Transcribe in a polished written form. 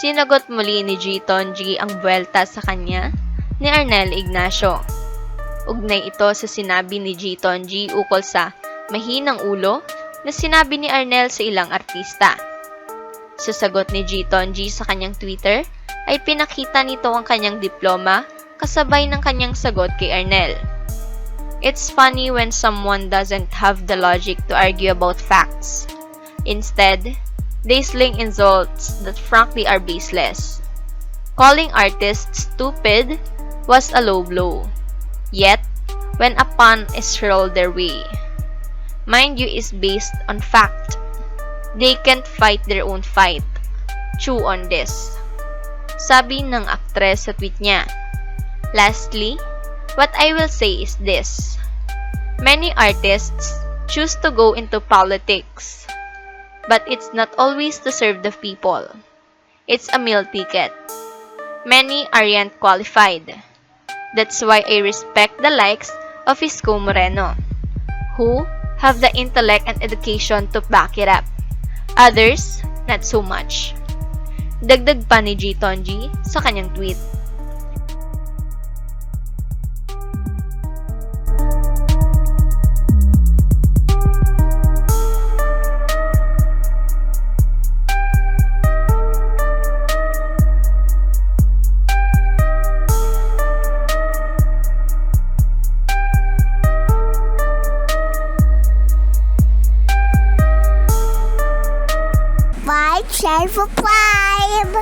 Sinagot muli ni G. Tonji ang buwelta sa kanya ni Arnel Ignacio. Ugnay ito sa sinabi ni G. Tonji ukol sa mahinang ulo na sinabi ni Arnel sa ilang artista. Sa sagot ni G. Tonji sa kanyang Twitter, ay pinakita nito ang kanyang diploma kasabay ng kanyang sagot kay Arnel. It's funny when someone doesn't have the logic to argue about facts. Instead, they sling insults that frankly are baseless. Calling artists stupid was a low blow. Yet, when a pun is hurled their way, mind you is based on fact. They can't fight their own fight. Chew on this. Sabi ng aktres sa tweet niya. Lastly, what I will say is this. Many artists choose to go into politics, but it's not always to serve the people. It's a meal ticket. Many aren't qualified. That's why I respect the likes of Isko Moreno, who have the intellect and education to back it up. Others, not so much. Dagdag pa ni G. Tonji sa kanyang tweet. Share, subscribe!